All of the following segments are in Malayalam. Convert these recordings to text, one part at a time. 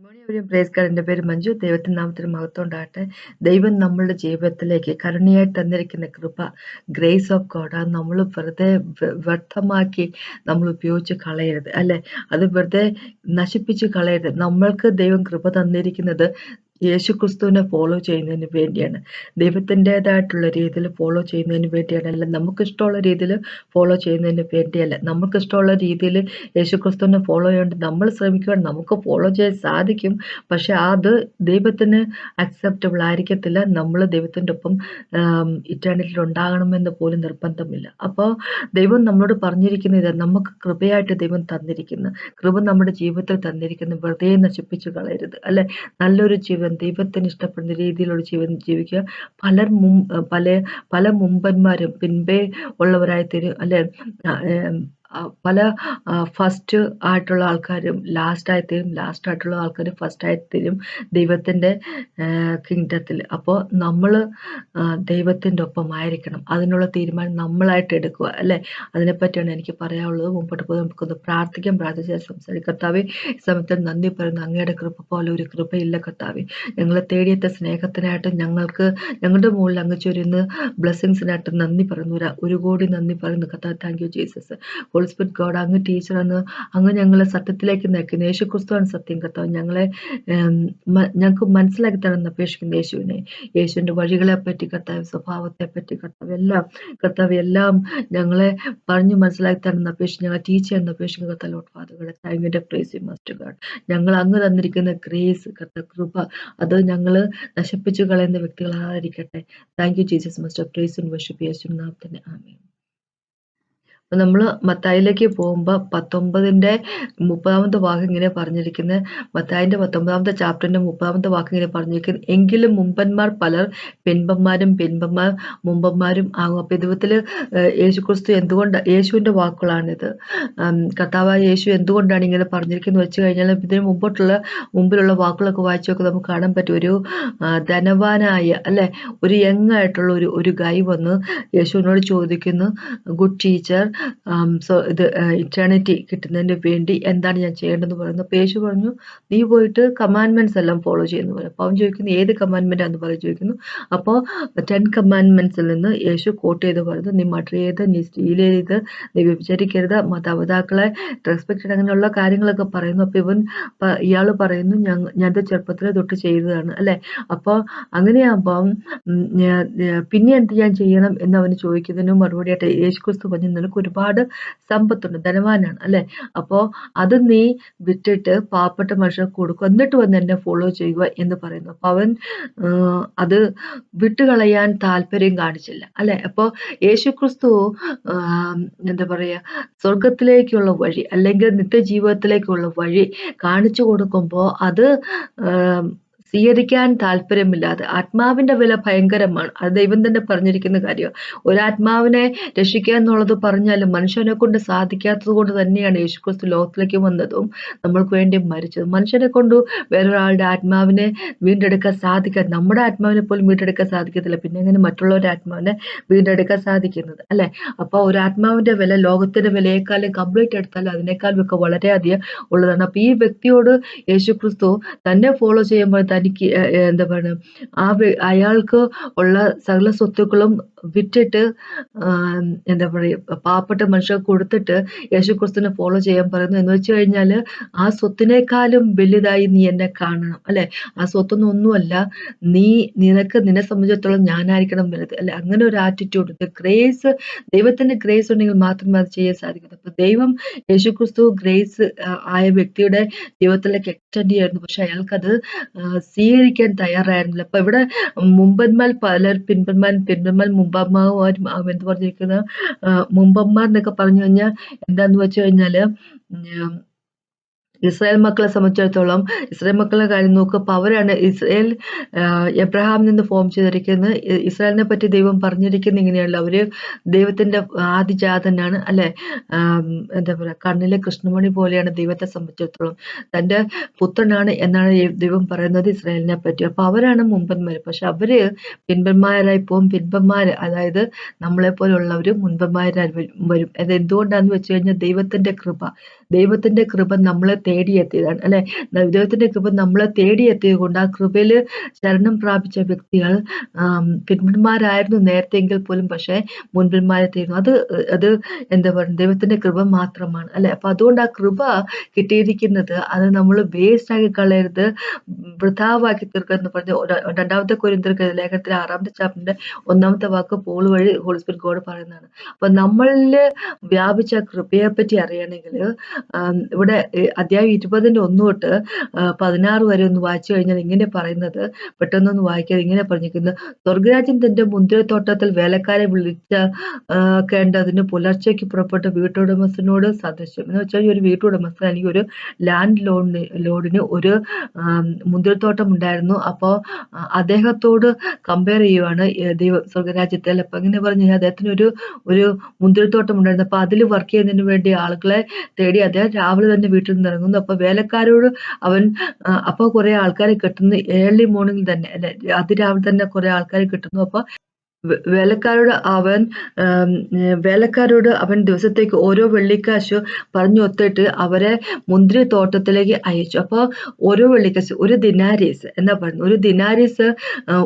Morning praise card. എൻ്റെ പേര് മഞ്ജു. ദൈവത്തിൻ്റെ നാമത്തിന് മഹത്വം ഉണ്ടാകട്ടെ. ദൈവം നമ്മളുടെ ജീവിതത്തിലേക്ക് കരുണയായി തന്നിരിക്കുന്ന കൃപ, ഗ്രേസ് ഓഫ് ഗോഡ്, അത് നമ്മൾ വെറുതെ വ്യർത്ഥമാക്കി നമ്മൾ ഉപയോഗിച്ച് കളയരുത്, അല്ലേ? അത് വെറുതെ നശിപ്പിച്ച് കളയരുത്. നമ്മൾക്ക് ദൈവം കൃപ തന്നിരിക്കുന്നത് യേശുക്രിസ്തുവിനെ ഫോളോ ചെയ്യുന്നതിന് വേണ്ടിയാണ്. ദൈവത്തിൻ്റെതായിട്ടുള്ള രീതിയിൽ ഫോളോ ചെയ്യുന്നതിന് വേണ്ടിയാണ്, അല്ല നമുക്കിഷ്ടമുള്ള രീതിയിൽ ഫോളോ ചെയ്യുന്നതിന് വേണ്ടിയല്ല. നമുക്കിഷ്ടമുള്ള രീതിയിൽ യേശുക്രിസ്തുവിനെ ഫോളോ ചെയ്യാണ്ട് നമ്മൾ ശ്രമിക്കുകയാണ്, നമുക്ക് ഫോളോ ചെയ്യാൻ സാധിക്കും. പക്ഷെ അത് ദൈവത്തിന് അക്സെപ്റ്റബിൾ ആയിരിക്കത്തില്ല. നമ്മൾ ദൈവത്തിൻ്റെ ഒപ്പം ഇറ്റേണിറ്റിയിൽ ഉണ്ടാകണമെന്ന് പോലും നിർബന്ധമില്ല. അപ്പോൾ ദൈവം നമ്മളോട് പറഞ്ഞിരിക്കുന്നത്, നമുക്ക് കൃപയായിട്ട് ദൈവം തന്നിരിക്കുന്ന കൃപ നമ്മുടെ ജീവിതത്തിൽ തന്നിരിക്കുന്ന വെറുതെ നശിപ്പിച്ചു കളയരുത്, അല്ലെ? നല്ലൊരു ജീവൻ, ദൈവത്തിന് ഇഷ്ടപ്പെടുന്ന രീതിയിലുള്ള ജീവൻ ജീവിക്കുക. പല പല മുമ്പന്മാരും പിൻപേ ഉള്ളവരായി തരും, അല്ലെ? പല ഫസ്റ്റ് ആയിട്ടുള്ള ആൾക്കാരും ലാസ്റ്റ് ആയി തരും, ലാസ്റ്റ് ആയിട്ടുള്ള ആൾക്കാരും ഫസ്റ്റ് ആയി തരും ദൈവത്തിൻ്റെ കിങ്ഡത്തിൽ. അപ്പോൾ നമ്മൾ ദൈവത്തിൻ്റെ ഒപ്പമായിരിക്കണം. അതിനുള്ള തീരുമാനം നമ്മളായിട്ട് എടുക്കുക, അല്ലേ? അതിനെപ്പറ്റിയാണ് എനിക്ക് പറയാനുള്ളത്. മുമ്പോട്ട് പോയി നമുക്കൊന്ന് പ്രാർത്ഥിക്കാം. പ്രാർത്ഥിച്ചാൽ സംസാരിക്കും. കർത്താവേ, ഈ സമയത്ത് നന്ദി പറയുന്നു. അങ്ങയുടെ കൃപ പോലെ ഒരു കൃപയില്ല കർത്താവേ. ഞങ്ങളെ തേടിയെത്ത സ്നേഹത്തിനായിട്ട് ഞങ്ങളുടെ മുകളിൽ അങ്ങ് ചൊരിയുന്ന ബ്ലെസ്സിങ്സിനായിട്ട് നന്ദി പറയുന്നു. ഒരു കോടി നന്ദി പറയുന്നു കർത്താവ്. Thank you Jesus. Holy spirit God, അങ്ങ് ടീച്ചറാണ്. അങ്ങ് ഞങ്ങളെ സത്യത്തിലേക്ക് നയിക്കുന്നു. യേശുക്രിസ്തുവാണ് സത്യം കർത്താവ്. ഞങ്ങൾക്ക് മനസ്സിലാക്കി തരണം അപേക്ഷിക്കുന്ന യേശുവിൻ്റെ വഴികളെ പറ്റി കർത്താവ്, സ്വഭാവത്തെ പറ്റി കർത്താവ് എല്ലാം ഞങ്ങളെ പറഞ്ഞു മനസ്സിലാക്കി തരണം അപേക്ഷിച്ച് ഞങ്ങളെ ടീച്ച് ചെയ്യുന്ന അപേക്ഷിക്കുന്ന കർത്താവ്. Lord Father, thank praise you must God. ഞങ്ങൾ അങ്ങ് തന്നിരിക്കുന്ന ഗ്രേസ് കർത്താവ്, കൃപ, അത് ഞങ്ങൾ നശിപ്പിച്ചു കളയുന്ന വ്യക്തികളായിരിക്കട്ടെ. Thank you Jesus. Must praise and worship യേശുവിൻ നാമത്തിൽ. ആമേൻ. നമ്മൾ മത്തായിലേക്ക് പോകുമ്പോൾ 19ന്റെ 30ാമത്തെ വാക്യം ഇങ്ങനെ പറഞ്ഞിരിക്കുന്നത്, മത്തായിൻ്റെ 19ാമത്തെ ചാപ്റ്ററിൻ്റെ 30ാമത്തെ വാക്യം ഇങ്ങനെ പറഞ്ഞിരിക്കുന്നത്, എങ്കിലും മുമ്പന്മാർ പലർ പിൻപന്മാരും പിൻപന്മാർ മുമ്പന്മാരും ആകും. അപ്പോൾ ഇതുവത്തിൽ യേശുക്രിസ്തു യേശുവിൻ്റെ വാക്കുകളാണിത്. കർത്താവായ യേശു എന്തുകൊണ്ടാണ് ഇങ്ങനെ പറഞ്ഞിരിക്കുന്നത് വെച്ച് കഴിഞ്ഞാൽ, ഇതിന് മുമ്പിലുള്ള വാക്കുകളൊക്കെ വായിച്ചു നോക്കുക നമുക്ക് കാണാൻ പറ്റും. ഒരു ധനവാനായ, അല്ലെ, ഒരു യങ് ആയിട്ടുള്ള ഒരു ഗൈ വന്ന് യേശുവിനോട് ചോദിക്കുന്നു, ഗുഡ് ടീച്ചർ, ഇത് ഇറ്റേണിറ്റി കിട്ടുന്നതിന് വേണ്ടി എന്താണ് ഞാൻ ചെയ്യേണ്ടതെന്ന് പറയുന്നു. അപ്പോൾ യേശു പറഞ്ഞു, നീ പോയിട്ട് കമാൻഡ്മെന്റ്സ് എല്ലാം ഫോളോ ചെയ്യുന്നു പറയും. അപ്പോൾ അവൻ ചോദിക്കുന്നു, ഏത് കമാൻഡ്മെന്റാന്ന് പറയും ചോദിക്കുന്നു. അപ്പോൾ 10 കമാൻഡ്മെന്റ്സിൽ നിന്ന് യേശു കോട്ട് ചെയ്ത് പറയുന്നു, നീ മർഡർ ചെയ്ത്, നീ സ്റ്റീൽ ചെയ്ത്, നീ വ്യഭിചരിക്കരുത്, മാതാപിതാക്കളെ റെസ്പെക്ട് ചെയ്ത്, അങ്ങനെയുള്ള കാര്യങ്ങളൊക്കെ പറയുന്നു. അപ്പോൾ ഇയാൾ പറയുന്നു, ഞാനത് ചെറുപ്പത്തിലെ തൊട്ട് ചെയ്തതാണ്, അല്ലെ? അപ്പോൾ അങ്ങനെയാകുമ്പം പിന്നെ എന്ത് ഞാൻ ചെയ്യണം എന്ന് അവന് ചോദിക്കുന്നതിന് മറുപടിയായിട്ട് യേശുക്രിസ്തു പറഞ്ഞു, നിനക്ക് ഒരുപാട് സമ്പത്തുണ്ട്, ധനവാനാണ്, അല്ലെ? അപ്പോൾ അത് നീ വിറ്റിട്ട് പാവപ്പെട്ട മനുഷ്യർക്ക് കൊടുക്കുക, എന്നിട്ട് വന്ന് എന്നെ ഫോളോ ചെയ്യുക എന്ന് പറയുന്നു. അപ്പോൾ അവൻ അത് വിട്ടുകളയാൻ താല്പര്യം കാണിച്ചില്ല, അല്ലെ? അപ്പോൾ യേശുക്രിസ്തു എന്താ പറയുക, സ്വർഗത്തിലേക്കുള്ള വഴി അല്ലെങ്കിൽ നിത്യജീവിതത്തിലേക്കുള്ള വഴി കാണിച്ചു കൊടുക്കുമ്പോൾ അത് സ്വീകരിക്കാൻ താല്പര്യമില്ലാതെ, ആത്മാവിന്റെ വില ഭയങ്കരമാണ്, അത് ദൈവം തന്നെ പറഞ്ഞിരിക്കുന്ന കാര്യമാണ്. ഒരാത്മാവിനെ രക്ഷിക്കുക എന്നുള്ളത് പറഞ്ഞാലും മനുഷ്യനെ കൊണ്ട് സാധിക്കാത്തത് കൊണ്ട് തന്നെയാണ് യേശുക്രിസ്തു ലോകത്തിലേക്ക് വന്നതും നമ്മൾക്ക് വേണ്ടി മരിച്ചതും. മനുഷ്യനെ കൊണ്ട് വേറൊരാളുടെ ആത്മാവിനെ വീണ്ടെടുക്കാൻ സാധിക്കാതെ, നമ്മുടെ ആത്മാവിനെ പോലും വീണ്ടെടുക്കാൻ സാധിക്കത്തില്ല, പിന്നെ എങ്ങനെ മറ്റുള്ളവരുടെ ആത്മാവിനെ വീണ്ടെടുക്കാൻ സാധിക്കുന്നത്, അല്ലെ? അപ്പോൾ ഒരു ആത്മാവിന്റെ വില ലോകത്തിന്റെ വിലയെക്കാളും കംപ്ലീറ്റ് എടുത്താലും അതിനേക്കാളും ഒക്കെ വളരെയധികം ഉള്ളതാണ്. അപ്പോൾ ഈ വ്യക്തിയോട് യേശുക്രിസ്തു തന്നെ ഫോളോ ചെയ്യുമ്പോൾ തനിക്ക് എന്താ പറയുക, അയാൾക്ക് ഉള്ള സകല സ്വത്തുക്കളും വിറ്റിട്ട് എന്താ പറയുക, പാവപ്പെട്ട മനുഷ്യർക്ക് കൊടുത്തിട്ട് യേശുക്രിസ്തുവിനെ ഫോളോ ചെയ്യാൻ പറയുന്നു. എന്ന് വെച്ച് കഴിഞ്ഞാൽ ആ സ്വത്തിനേക്കാളും വലുതായി നീ എന്നെ കാണണം, അല്ലെ? ആ സ്വത്തൊന്നും ഒന്നുമല്ല, നിന്നെ സംബന്ധിച്ചിടത്തോളം ഞാനായിരിക്കണം വലുത്, അല്ലെ? അങ്ങനെ ഒരു ആറ്റിറ്റ്യൂഡ്, ഗ്രേസ്, ദൈവത്തിന്റെ ഗ്രേസ് ഉണ്ടെങ്കിൽ മാത്രമേ അത് ചെയ്യാൻ സാധിക്കൂ. അപ്പൊ ദൈവം യേശുക്രിസ്തു ഗ്രേസ് ആയ വ്യക്തിയുടെ ജീവിതത്തിലേക്ക് എക്സ്റ്റെൻഡ് ചെയ്യായിരുന്നു, പക്ഷെ അയാൾക്കത് സ്വീകരിക്കാൻ തയ്യാറായിരുന്നില്ല. അപ്പൊ ഇവിടെ മുമ്പന്മാർ പലർ പിൻപന്മാർ മുമ്പന്മാരും എന്ത് പറഞ്ഞിരിക്കുന്നത്, മുമ്പന്മാർ എന്നൊക്കെ പറഞ്ഞു കഴിഞ്ഞാൽ എന്താന്ന് വെച്ച് കഴിഞ്ഞാല്, ഇസ്രായേൽ മക്കളെ സംബന്ധിച്ചിടത്തോളം ഇസ്രായേൽ മക്കളുടെ കാര്യം നോക്കുക. അപ്പോൾ അവരാണ് എബ്രഹാമിൽ നിന്ന് ഫോം ചെയ്തിരിക്കുന്നത്. ഇസ്രായേലിനെ പറ്റി ദൈവം പറഞ്ഞിരിക്കുന്നത് ഇങ്ങനെയുള്ള, അവര് ദൈവത്തിന്റെ ആദിജാതനാണ്, അല്ലെ? എന്താ പറയുക, കണ്ണിലെ കൃഷ്ണമണി പോലെയാണ് ദൈവത്തെ സംബന്ധിച്ചിടത്തോളം, തന്റെ പുത്രനാണ് എന്നാണ് ദൈവം പറയുന്നത് ഇസ്രായേലിനെ പറ്റി. അപ്പൊ അവരാണ് മുമ്പന്മാര്. പക്ഷെ അവര് പിൻപന്മാരായി പോകും. പിൻപന്മാര്, അതായത് നമ്മളെ പോലുള്ളവര് മുൻപന്മാരായി വരും. അത് എന്തുകൊണ്ടാന്ന് വെച്ച് കഴിഞ്ഞാൽ ദൈവത്തിന്റെ കൃപ നമ്മളെ തേടിയെത്തിയതാണ് അല്ലെ. ദൈവത്തിന്റെ കൃപ നമ്മളെ തേടിയെത്തിയത് കൊണ്ട് ആ കൃപയില് ശരണം പ്രാപിച്ച വ്യക്തികൾ പിന്മന്മാരായിരുന്നു നേരത്തെങ്കിൽ പോലും, പക്ഷെ മുൻപിന്മാരെ തീർന്നു. അത് എന്താ പറയുക, ദൈവത്തിന്റെ കൃപ മാത്രമാണ് അല്ലെ. അപ്പൊ അതുകൊണ്ട് ആ കൃപ കിട്ടിയിരിക്കുന്നത് അത് നമ്മൾ വേസ്റ്റ് ആക്കി കളയരുത്, വൃഥാവാക്കി തീർക്കരുതെന്ന് പറഞ്ഞ് 2 കൊരിന്ത്യർക്ക് ലേഖനത്തിലെ 6-ാമത്തെ ചാപ്റ്ററിന്റെ 1-ാമത്തെ വാക്ക് പോൾ വഴി ഹോളി സ്പിരിറ്റ് ഗോഡ് പറയുന്നതാണ്. അപ്പൊ നമ്മളില് വ്യാപിച്ച കൃപയെ പറ്റി അറിയണമെങ്കിൽ ഇവിടെ അധ്യായം 20-ന്റെ 1 തൊട്ട് 16 വരെ ഒന്ന് വായിച്ചു കഴിഞ്ഞാൽ ഇങ്ങനെ പറയുന്നത്, പെട്ടെന്നൊന്ന് വായിക്കാതെ ഇങ്ങനെ പറഞ്ഞിരിക്കുന്നത്: സ്വർഗരാജ്യം തന്റെ മുന്തിരിത്തോട്ടത്തിൽ വേലക്കാരെ വിളിച്ച കേണ്ടതിന് പുലർച്ചയ്ക്ക് പുറപ്പെട്ട വീട്ടുടമസ്ഥനോട് സദൃശ്യം. എന്ന് വെച്ചാൽ ഒരു വീട്ടുടമസ്ഥൻ അല്ലെങ്കിൽ ഒരു ലാൻഡ് ലോഡിന് ഒരു മുന്തിരിത്തോട്ടം ഉണ്ടായിരുന്നു. അപ്പോൾ അദ്ദേഹത്തോട് കമ്പയർ ചെയ്യുവാണ് ദൈവം സ്വർഗരാജ്യത്തിൽ. അപ്പൊ അങ്ങനെ പറഞ്ഞു കഴിഞ്ഞാൽ അദ്ദേഹത്തിന് ഒരു മുന്തിരിത്തോട്ടം ഉണ്ടായിരുന്നു. അപ്പൊ അതിൽ വർക്ക് ചെയ്യുന്നതിന് വേണ്ടി ആളുകളെ തേടി അദ്ദേഹം രാവിലെ തന്നെ വീട്ടിൽ നിന്ന് ഇറങ്ങുന്നു. അപ്പൊ വേലക്കാരോട് അവൻ അപ്പൊ കുറെ ആൾക്കാരെ കിട്ടുന്നു, ഏർലി മോർണിംഗ് തന്നെ അല്ലെ, അതിരാവിലെ തന്നെ കുറെ ആൾക്കാരെ കിട്ടുന്നു. അപ്പൊ വേലക്കാരോട് അവൻ ദിവസത്തേക്ക് ഓരോ വെള്ളിക്കാശ് പറഞ്ഞു ഒത്തിട്ട് അവരെ മുന്തിരി തോട്ടത്തിലേക്ക് അയച്ചു. അപ്പോൾ ഓരോ വെള്ളിക്കാശ്, ഒരു ദിനാരീസ് എന്നാ പറയുന്നത്, ഒരു ദിനാരീസ്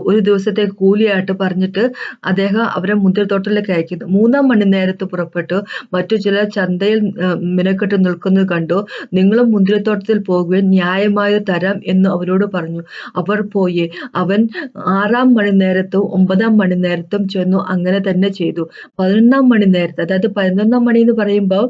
ഒരു ദിവസത്തേക്ക് കൂലിയായിട്ട് പറഞ്ഞിട്ട് അദ്ദേഹം അവരെ മുന്തിരിത്തോട്ടത്തിലേക്ക് അയക്കുന്നു. 3-ാം മണി നേരത്ത് പുറപ്പെട്ടു മറ്റു ചിലർ ചന്തയിൽ മിനക്കെട്ട് നിൽക്കുന്നത് കണ്ടു. നിങ്ങളും മുന്തിരിത്തോട്ടത്തിൽ പോകുവാൻ ന്യായമായി തരാം എന്ന് അവരോട് പറഞ്ഞു. അവർ പോയി. അവൻ 6-ാം മണി നേരത്തും 9-ാം മണി നേരത്തും ചെന്നു. അങ്ങനെ തന്നെ ചെയ്തു. 11-ാം മണി നേരത്ത്, അതായത് 11-ാം മണി എന്ന് പറയുമ്പോൾ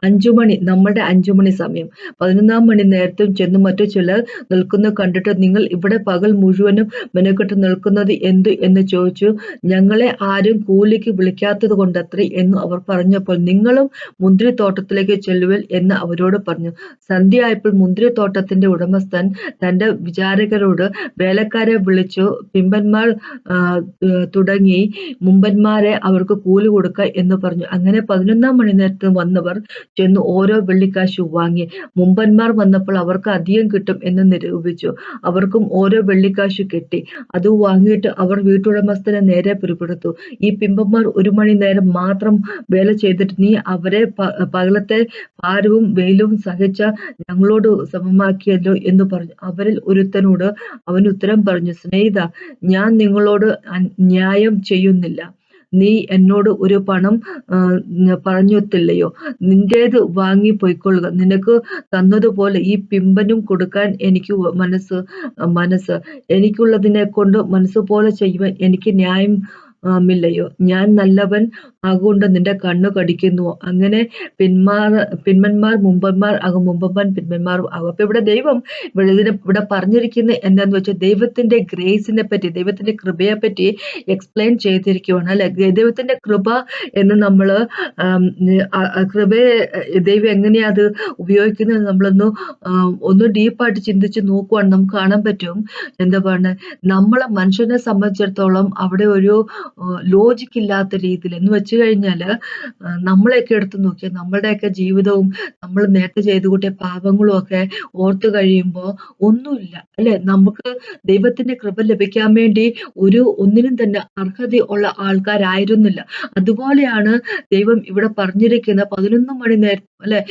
5 മണി, നമ്മുടെ 5 മണി സമയം, 11-ാം മണി നേരത്തും ചെന്നു. മറ്റു ചിലർ നിൽക്കുന്നത് കണ്ടിട്ട്, നിങ്ങൾ ഇവിടെ പകൽ മുഴുവനും മെനക്കെട്ട് നിൽക്കുന്നത് എന്ത് എന്ന് ചോദിച്ചു. ഞങ്ങളെ ആരും കൂലിക്ക് വിളിക്കാത്തത് കൊണ്ടത്രേ എന്ന് അവർ പറഞ്ഞപ്പോൾ, നിങ്ങളും മുന്തിരിത്തോട്ടത്തിലേക്ക് ചെല്ലുവിൻ എന്ന് അവരോട് പറഞ്ഞു. സന്ധ്യയായപ്പോൾ മുന്തിരിത്തോട്ടത്തിന്റെ ഉടമസ്ഥൻ തന്റെ വിചാരകരോട് വേലക്കാരെ വിളിച്ചു, പിമ്പന്മാർ തുടങ്ങി മുമ്പന്മാരെ അവർക്ക് കൂലി കൊടുക്ക എന്ന് പറഞ്ഞു. അങ്ങനെ 11-ാം മണി നേരത്ത് വന്നവർ ചെന്ന് ഓരോ വെള്ളിക്കാശു വാങ്ങി. മുമ്പന്മാർ വന്നപ്പോൾ അവർക്ക് അധികം കിട്ടും എന്ന് നിരൂപിച്ചു. അവർക്കും ഓരോ വെള്ളിക്കാശു കിട്ടി. അത് വാങ്ങിയിട്ട് അവർ വീട്ടുടമസ്ഥനെ നേരെ പിടിപെടുത്തു. ഈ പിമ്പന്മാർ 1 മണി നേരം മാത്രം വേല ചെയ്തിട്ട് നീ അവരെ പകലത്തെ ഭാരവും വെയിലും സഹിച്ച ഞങ്ങളോട് സമമാക്കിയല്ലോ എന്ന് പറഞ്ഞു. അവരിൽ ഒരുത്തനോട് അവൻ ഉത്തരം പറഞ്ഞു, സ്നേഹിത, ഞാൻ നിങ്ങളോട് ന്യായം ചെയ്യുന്നില്ല. നീ എന്നോട് ഒരു പണം പറഞ്ഞൊത്തില്ലയോ? നിന്റേത് വാങ്ങി പൊയ്ക്കൊള്ളുക. നിനക്ക് തന്നതുപോലെ ഈ പിമ്പനും കൊടുക്കാൻ എനിക്ക് മനസ്സ്. എനിക്കുള്ളതിനെ കൊണ്ട് മനസ്സുപോലെ ചെയ്യുവാൻ എനിക്ക് ന്യായം മില്ലയോ? ഞാൻ നല്ലവൻ ആകൊണ്ട് നിന്റെ കണ്ണു കടിക്കുന്നുവോ? അങ്ങനെ പിന്മന്മാർ മുമ്പന്മാർ ആകും, മുമ്പന്മാർ പിന്മന്മാരും ആകും. അപ്പൊ ഇവിടെ ദൈവം ഇവിടെ പറഞ്ഞിരിക്കുന്നത് എന്താന്ന് വെച്ചാൽ ദൈവത്തിന്റെ ഗ്രേസിനെ പറ്റി, ദൈവത്തിന്റെ കൃപയെ പറ്റി എക്സ്പ്ലെയിൻ ചെയ്തിരിക്കുവാണ് അല്ലെ. ദൈവത്തിന്റെ കൃപ എന്ന് നമ്മള് കൃപയെ ദൈവം എങ്ങനെയാ അത് ഉപയോഗിക്കുന്നത് ഒന്ന് ഡീപ്പായിട്ട് ചിന്തിച്ച് നോക്കുവാണ് നമുക്ക് കാണാൻ പറ്റും. എന്താ പറയുക, നമ്മളെ മനുഷ്യനെ സംബന്ധിച്ചിടത്തോളം അവിടെ ഒരു ലോജിക് ഇല്ലാത്ത രീതിയിൽ എന്ന് വെച്ച് കഴിഞ്ഞാല് നമ്മളെയൊക്കെ എടുത്ത് നോക്കിയാൽ നമ്മളുടെയൊക്കെ ജീവിതവും നമ്മൾ നേരത്തെ ചെയ്തു കൂട്ടിയ പാപങ്ങളും ഒക്കെ ഓർത്തു കഴിയുമ്പോൾ ഒന്നുമില്ല അല്ലെ. നമുക്ക് ദൈവത്തിന്റെ കൃപ ലഭിക്കാൻ വേണ്ടി ഒന്നിനും തന്നെ അർഹത ഉള്ള ആൾക്കാരായിരുന്നില്ല. അതുപോലെയാണ് ദൈവം ഇവിടെ പറഞ്ഞിരിക്കുന്ന 11 മണി നേരം അല്ലെ,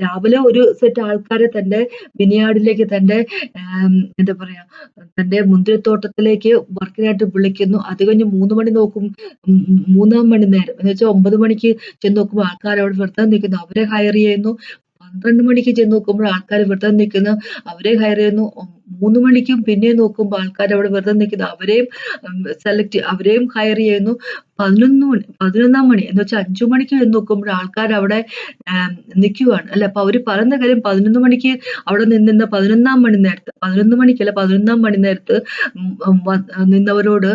രാവിലെ ഒരു സെറ്റ് ആൾക്കാരെ തന്റെ വിനിയാടിലേക്ക്, തന്റെ എന്താ പറയാ, തന്റെ മുന്തിരിത്തോട്ടത്തിലേക്ക് വർക്കിനായിട്ട് വിളിക്കുന്നു. അത് കഴിഞ്ഞ് 3 മണി നോക്കും, 3-ാം മണി നേരം എന്ന് വെച്ചാൽ 9 മണിക്ക് ചെന്ന് നോക്കുമ്പോൾ ആൾക്കാർ അവിടെ വെറുതെ നിൽക്കുന്നു, അവരെ ഹയർ ചെയ്യുന്നു. 12 മണിക്ക് ചെന്ന് നോക്കുമ്പോൾ ആൾക്കാർ വെറുതെ നിൽക്കുന്നു, അവരെ ഹയർ ചെയ്യുന്നു. 3 മണിക്കും പിന്നെയും നോക്കുമ്പോൾ ആൾക്കാർ അവിടെ വെറുതെ നിൽക്കുന്നു, അവരെയും ഹയർ ചെയ്യുന്നു. 11-ാം മണി എന്ന് വെച്ചാൽ 5 മണിക്ക് ചെന്ന് നോക്കുമ്പോൾ ആൾക്കാർ അവിടെ നിൽക്കുവാണ് അല്ലെ. അപ്പൊ അവര് പറയുന്ന കാര്യം 11 മണിക്ക് അവിടെ നിന്ന 11-ാം മണി നേരത്ത്, 11 മണിക്കല്ല 11-ാം മണി നേരത്ത് നിന്നവരോട്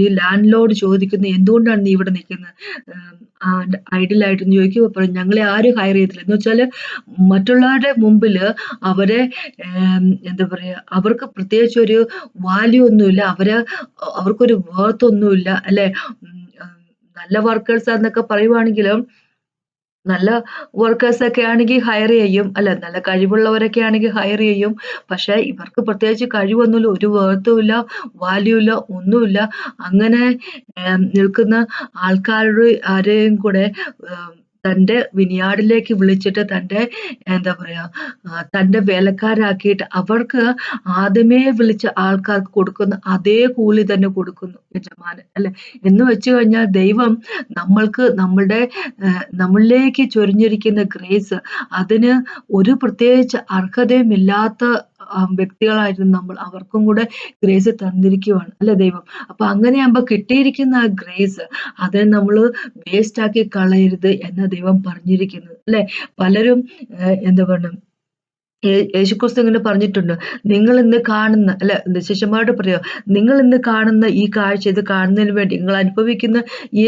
ഈ ലാൻഡ് ലോഡ് ചോദിക്കുന്നു, എന്തുകൊണ്ടാണ് നീ ഇവിടെ നിൽക്കുന്നത് ഐഡിയലായിട്ട് ചോദിക്കുമ്പോൾ പറയും, ഞങ്ങളെ ആരും ഹയർ ചെയ്തില്ല. എന്ന് വെച്ചാല് മറ്റുള്ളവരുടെ മുമ്പില് അവരെ എന്താ പറയാ, അവർക്ക് പ്രത്യേകിച്ച് ഒരു വാല്യൂ ഒന്നുമില്ല, അവർക്കൊരു വർത്ത് ഒന്നുമില്ല അല്ലെ. നല്ല വർക്കേഴ്സ് എന്നൊക്കെ പറയുവാണെങ്കിലും, നല്ല വർക്കേഴ്സ് ഒക്കെ ആണെങ്കിൽ ഹയർ ചെയ്യും അല്ലെ, നല്ല കഴിവുള്ളവരൊക്കെ ആണെങ്കിൽ ഹയർ ചെയ്യും. പക്ഷെ ഇവർക്ക് പ്രത്യേകിച്ച് കഴിവൊന്നുമില്ല, ഒരു വർത്തും ഇല്ല, വാല്യൂ ഇല്ല, ഒന്നുമില്ല. അങ്ങനെ നിൽക്കുന്ന ആൾക്കാരുടെ ആരെയും കൂടെ തൻ്റെ വിനിയാടിലേക്ക് വിളിച്ചിട്ട് തൻ്റെ എന്താ പറയാ തൻ്റെ വേലക്കാരാക്കിയിട്ട് അവർക്ക് ആദ്യമേ വിളിച്ച ആൾക്കാർക്ക് കൊടുക്കുന്ന അതേ കൂലി തന്നെ കൊടുക്കുന്നു യജമാനൻ, അല്ലെ? എന്ന് വെച്ച് കഴിഞ്ഞാൽ ദൈവം നമ്മളിലേക്ക് ചൊരിഞ്ഞിരിക്കുന്ന ഗ്രേസ്, അതിന് ഒരു പ്രത്യേകിച്ച് അർഹതയുമില്ലാത്ത വ്യക്തികളായിരുന്നു നമ്മൾ. അവർക്കും കൂടെ ഗ്രേസ് തന്നിരിക്കുവാണ്, അല്ലെ ദൈവം? അപ്പൊ അങ്ങനെയാകുമ്പോ കിട്ടിയിരിക്കുന്ന ആ ഗ്രേസ്, അതിനെ നമ്മൾ വേസ്റ്റ് ആക്കി കളയരുത് എന്ന ദൈവം പറഞ്ഞിരിക്കുന്നത്, അല്ലെ? പലരും എന്താ പറയുക, യേശുക്രിസ്തു ഇങ്ങനെ പറഞ്ഞിട്ടുണ്ട്, നിങ്ങൾ ഇന്ന് കാണുന്ന, അല്ല, ശിഷ്യന്മാരോട് പറയാ, നിങ്ങൾ ഇന്ന് കാണുന്ന ഈ കാഴ്ച, ഇത് കാണുന്നതിന് വേണ്ടി നിങ്ങൾ അനുഭവിക്കുന്ന ഈ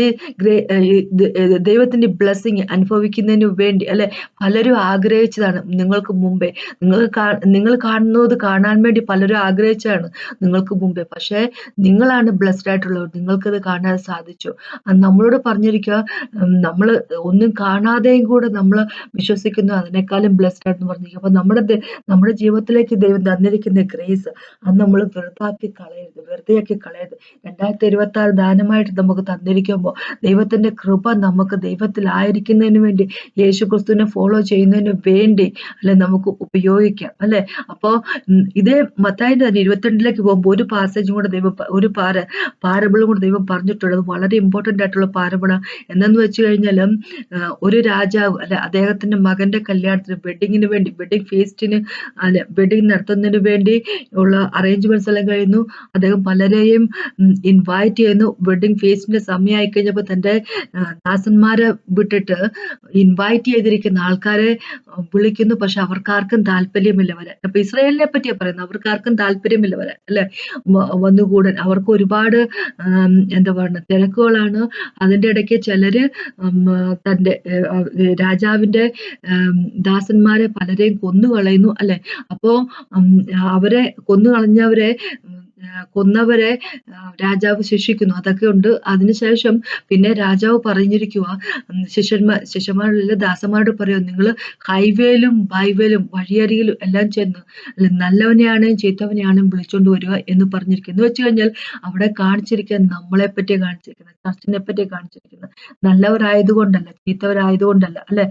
ദൈവത്തിന്റെ ബ്ലെസ്സിങ് അനുഭവിക്കുന്നതിന് വേണ്ടി, അല്ലെ, പലരും ആഗ്രഹിച്ചതാണ് നിങ്ങൾക്ക് മുമ്പേ. നിങ്ങൾ കാണുന്നത് കാണാൻ വേണ്ടി പലരും ആഗ്രഹിച്ചതാണ് നിങ്ങൾക്ക് മുമ്പേ. പക്ഷേ നിങ്ങളാണ് ബ്ലെസ്ഡ് ആയിട്ടുള്ളവർ, നിങ്ങൾക്കത് കാണാൻ സാധിച്ചു. നമ്മളോട് പറഞ്ഞിരിക്കുക, നമ്മൾ ഒന്നും കാണാതെയും കൂടെ നമ്മൾ വിശ്വസിക്കുന്നു, അതിനേക്കാളും ബ്ലെസ്ഡ് ആയിട്ടെന്ന് പറഞ്ഞിരിക്കുക. അപ്പൊ നമ്മുടെ ജീവിതത്തിലേക്ക് ദൈവം തന്നിരിക്കുന്ന ഗ്രേസ് അത് നമ്മൾ വെറുതെയാക്കി കളയരുത്. 2026 ദാനമായിട്ട് നമുക്ക് തന്നിരിക്കുമ്പോൾ ദൈവത്തിന്റെ കൃപ നമുക്ക് ദൈവത്തിലായിരിക്കുന്നതിന് വേണ്ടി, യേശു ക്രിസ്തുവിനെ ഫോളോ ചെയ്യുന്നതിന് വേണ്ടി, അല്ലെ, നമുക്ക് ഉപയോഗിക്കാം, അല്ലെ? അപ്പോ ഇതേ മത്തായിയുടെ 22 പോകുമ്പോൾ ഒരു പാസേജും കൂടെ ദൈവം, ഒരു പാരബിളും കൂടെ ദൈവം പറഞ്ഞിട്ടുള്ളത് വളരെ ഇമ്പോർട്ടന്റ് ആയിട്ടുള്ള പാരബിളാണ്. എന്നു വെച്ച് കഴിഞ്ഞാലും ഒരു രാജാവ്, അല്ലെ, അദ്ദേഹത്തിന്റെ മകന്റെ കല്യാണത്തിന്, വെഡിങ് ഫീസ്റ്റിന്, അല്ലെ, വെഡിങ് നടത്തുന്നതിന് വേണ്ടി ഉള്ള അറേഞ്ച്മെന്റ്സ് എല്ലാം കഴിയുന്നു. അദ്ദേഹം പലരെയും ഇൻവൈറ്റ് ചെയ്യുന്നു. വെഡിങ് ഫീസ്റ്റിന്റെ സമയമായി കഴിഞ്ഞപ്പോൾ തന്റെ ദാസന്മാരെ വിട്ടിട്ട് ഇൻവൈറ്റ് ചെയ്തിരിക്കുന്ന ആൾക്കാരെ വിളിക്കുന്നു. പക്ഷെ അവർക്കാർക്കും താല്പര്യമില്ല വരാൻ. അപ്പൊ ഇസ്രായേലിനെ പറ്റിയാ പറയുന്നത്, അവർക്കാർക്കും താല്പര്യമില്ല വരാൻ, അല്ലെ, വന്നുകൂടാൻ. അവർക്ക് ഒരുപാട് എന്താ പറയുക, തിരക്കുകളാണ്. അതിന്റെ ഇടയ്ക്ക് ചിലര് തന്റെ രാജാവിന്റെ ദാസന്മാരെ പലരെയും കൊന്നുകളയുന്നു, അല്ലെ? അപ്പോ അവരെ കൊന്നവരെ രാജാവ് ശിക്ഷിക്കുന്നു. അതൊക്കെ ഉണ്ട്. അതിനുശേഷം പിന്നെ രാജാവ് പറഞ്ഞിരിക്കുക, ശിഷ്യന്മാരുടെ ദാസന്മാരോട് പറയുക, നിങ്ങൾ ഹൈവേയിലും ബൈവേയിലും വഴിയരികിലും എല്ലാം ചെന്ന് നല്ലവനെയാണെയും ചീത്തവനെയാണെയും വിളിച്ചോണ്ട് വരിക എന്ന് പറഞ്ഞിരിക്കുന്നു. എന്ന് വെച്ച് കഴിഞ്ഞാൽ അവിടെ കാണിച്ചിരിക്കുന്നത് നമ്മളെ പറ്റി കാണിച്ചിരിക്കുന്നത്, ചർച്ചിനെ പറ്റി കാണിച്ചിരിക്കുന്നത്. നല്ലവരായതുകൊണ്ടല്ല, ചീത്തവരായതുകൊണ്ടല്ല, അല്ലെ?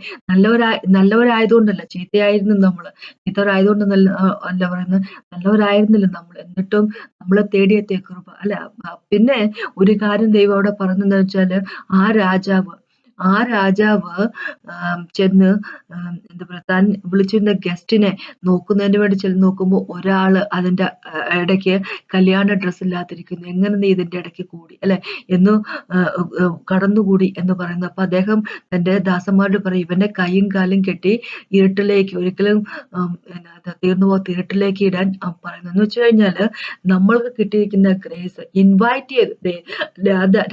നല്ലവരായതുകൊണ്ടല്ല, ചീത്തയായിരുന്നു നമ്മള്. ചീത്തവരായതുകൊണ്ടല്ല അല്ല പറയുന്നത്, നല്ലവരായിരുന്നില്ല നമ്മൾ, എന്നിട്ടും നമ്മളെ തേടിയെത്തിയ കൃപ, അല്ലെ? പിന്നെ ഒരു കാര്യം ദൈവം അവിടെ പറഞ്ഞെന്ന് വെച്ചാല്, ആ രാജാവ് ചെന്ന് എന്താ പറയാ, താൻ വിളിച്ചിരുന്ന ഗസ്റ്റിനെ നോക്കുന്നതിന് വേണ്ടി ചെന്ന് നോക്കുമ്പോൾ ഒരാള് അതിന്റെ ഇടയ്ക്ക് കല്യാണ ഡ്രസ്സ് ഇല്ലാതിരിക്കുന്നു. എങ്ങനെ നീ ഇതിന്റെ ഇടയ്ക്ക് കൂടി, അല്ലെ, എന്ന് കടന്നുകൂടി എന്ന് പറയുന്നു. അപ്പൊ അദ്ദേഹം തന്റെ ദാസന്മാരോട് പറയും, ഇവന്റെ കൈയും കാലും കെട്ടി ഇരുട്ടിലേക്ക്, ഒരിക്കലും തീർന്നു പോകാത്ത ഇരുട്ടിലേക്ക് ഇടാൻ പറയുന്നു. എന്ന് വെച്ച് കഴിഞ്ഞാല് നമ്മൾക്ക് കിട്ടിയിരിക്കുന്ന ഗ്രേസ് ഇൻവൈറ്റ് ചെയ്തു,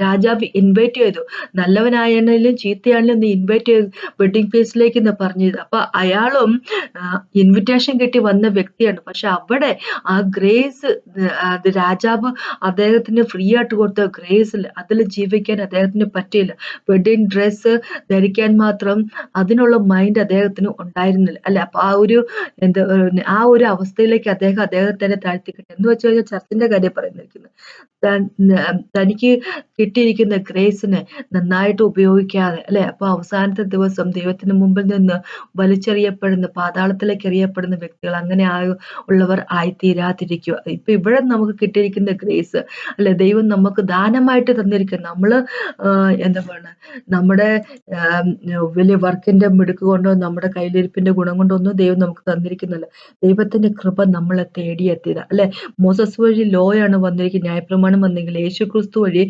രാജാവ് ഇൻവൈറ്റ് ചെയ്തു, നല്ലവനായാലും ചീത്തയാണെങ്കിലും നീ ഇൻവൈറ്റ് ചെയ്തു വെഡിങ് ഫീസ്റ്റിലേക്ക് എന്ന് പറഞ്ഞത്. അപ്പൊ അയാളും ഇൻവിറ്റേഷൻ കിട്ടി വന്ന വ്യക്തിയാണ്. പക്ഷെ അവിടെ ആ ഗ്രേസ്, അത് രാജാവ് അദ്ദേഹത്തിന് ഫ്രീ ആയിട്ട് കൊടുത്ത ഗ്രേസിൽ, അതിൽ ജീവിക്കാൻ അദ്ദേഹത്തിന് പറ്റിയില്ല. വെഡിങ് ഡ്രസ്സ് ധരിക്കാൻ മാത്രം അതിനുള്ള മൈൻഡ് അദ്ദേഹത്തിന് ഉണ്ടായിരുന്നില്ല, അല്ലെ? അപ്പൊ ആ ഒരു അവസ്ഥയിലേക്ക് അദ്ദേഹത്തിനെ താഴ്ത്തിക്കിട്ടെ. എന്ന് വെച്ച് കഴിഞ്ഞാൽ ചർച്ചിന്റെ കാര്യം പറയുന്നിരിക്കുന്നത്, തനിക്ക് കിട്ടിയിരിക്കുന്ന ഗ്രേസിനെ നന്നായിട്ട് ഉപയോഗിക്കാതെ, അല്ലെ? അപ്പൊ അവസാനത്തെ ദിവസം ദൈവത്തിന് മുമ്പിൽ നിന്ന് വലിച്ചെറിയപ്പെടുന്ന, പാതാളത്തിലേക്ക് എറിയപ്പെടുന്ന വ്യക്തികൾ അങ്ങനെ ഉള്ളവർ ആയിത്തീരാതിരിക്കുക. ഇപ്പൊ ഇവിടെ നമുക്ക് കിട്ടിയിരിക്കുന്ന ഗ്രേസ്, അല്ലെ, ദൈവം നമുക്ക് ദാനമായിട്ട് തന്നിരിക്കുക. നമ്മള് എന്താ പറയുക, നമ്മുടെ വലിയ വർക്കിന്റെ മിടുക്ക് കൊണ്ടോ നമ്മുടെ കയ്യിലിരിപ്പിന്റെ ഗുണം കൊണ്ടോ ഒന്നും ദൈവം നമുക്ക് തന്നിരിക്കുന്നില്ല. ദൈവത്തിന്റെ കൃപ നമ്മളെ തേടിയെത്തിയതാ, അല്ലെ? മോസസ് വഴി ലോയാണ് വന്നിരിക്കുന്നത്, ന്യായപ്രമാണം വന്നെങ്കിൽ യേശുക്രിസ്തു വഴി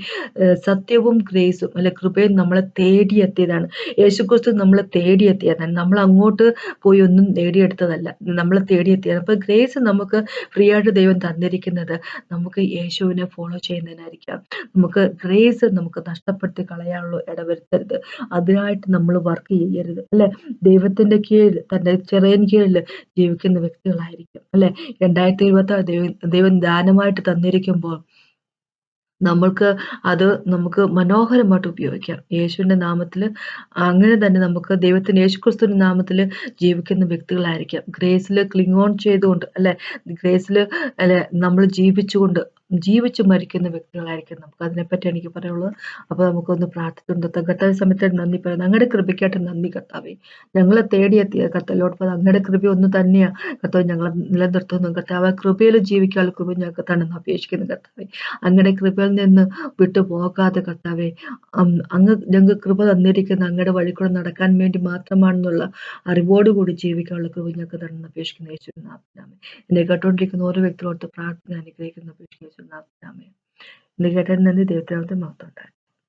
സത്യവും ഗ്രേസും, അല്ലെ, കൃപയും നമ്മളെ തേടിയെത്തിയതാണ്. യേശുക്രിസ്തു നമ്മളെ തേടിയെത്തിയതാണ്. നമ്മൾ അങ്ങോട്ട് പോയി ഒന്നും നേടിയെടുത്തതല്ല, നമ്മളെ തേടിയെത്തിയത്. അപ്പൊ ഗ്രേസ് നമുക്ക് ഫ്രീ ആയിട്ട് ദൈവം തന്നിരിക്കുന്നത് നമുക്ക് യേശുവിനെ ഫോളോ ചെയ്യുന്നതിനായിരിക്കാം. നമുക്ക് ഗ്രേസ് നമുക്ക് നഷ്ടപ്പെടുത്തി കളയാനുള്ള ഇടവരുത്തരുത്. അതിനായിട്ട് നമ്മൾ വർക്ക് ചെയ്യരുത്, അല്ലെ? ദൈവത്തിന്റെ കീഴിൽ, തന്റെ ചെറിയ കീഴിൽ ജീവിക്കുന്ന വ്യക്തികളായിരിക്കും, അല്ലെ? 2026 ദൈവം ദാനമായിട്ട് തന്നിരിക്കുമ്പോൾ നമുക്ക് മനോഹരമായിട്ട് ഉപയോഗിക്കാം. യേശുവിന്റെ നാമത്തില് അങ്ങനെ തന്നെ നമുക്ക് ദൈവത്തിന്റെ യേശുക്രിസ്തുവിന്റെ നാമത്തില് ജീവിക്കുന്ന വ്യക്തികളായിരിക്കാം. ഗ്രേസില് ക്ലിങ് ഓൺ ചെയ്തുകൊണ്ട്, അല്ലെ, ഗ്രേസില്, അല്ലെ, നമ്മൾ ജീവിച്ചുകൊണ്ട് ജീവിച്ച് മരിക്കുന്ന വ്യക്തികളായിരിക്കും നമുക്ക്. അതിനെപ്പറ്റി എനിക്ക് പറയാനുള്ളത്. അപ്പോൾ നമുക്കൊന്ന് പ്രാർത്ഥിച്ച് നിർത്താം. കർത്താവേ, സമയത്ത് നന്ദി പറയുന്നു. അങ്ങയുടെ കൃപയ്ക്കായിട്ട് നന്ദി കർത്താവേ. ഞങ്ങളെ തേടിയെത്തിയ കർത്താവേ ലോർഡ് ഫാദർ, അങ്ങയുടെ കൃപ ഒന്ന് തന്നെയാ കർത്താവേ ഞങ്ങളെ നിലനിർത്തുന്നു കർത്താവേ. ആ കൃപയിൽ ജീവിക്കാനുള്ള കൃപ ഞങ്ങൾക്ക് തന്നെന്ന് അപേക്ഷിക്കുന്നു കർത്താവേ. അങ്ങയുടെ കൃപയിൽ നിന്ന് വിട്ടു പോകാതെ കർത്താവേ, അങ്ങ് ഞങ്ങൾക്ക് കൃപ തന്നിരിക്കുന്ന അങ്ങയുടെ വഴിക്കൂടെ നടക്കാൻ വേണ്ടി മാത്രമാണെന്നുള്ള അറിവോടുകൂടി ജീവിക്കാനുള്ള കൃപ ഞങ്ങൾക്ക് തന്നെന്ന് അപേക്ഷിക്കുന്നു യേശുവിൻ നാമത്തിൽ. എന്നെ കേട്ടുകൊണ്ടിരിക്കുന്ന ഓരോ വ്യക്തികളോട് പ്രാർത്ഥന അനുഗ്രഹിക്കുന്ന അപേക്ഷിക്കുന്നു യേശുവിൻ നാമത്തിൽ. എന്നെ കേട്ടതിന് നന്ദി. ദൈവത്തിനാമത്തിൽ മഹത്വം ഉണ്ടാകട്ടെ.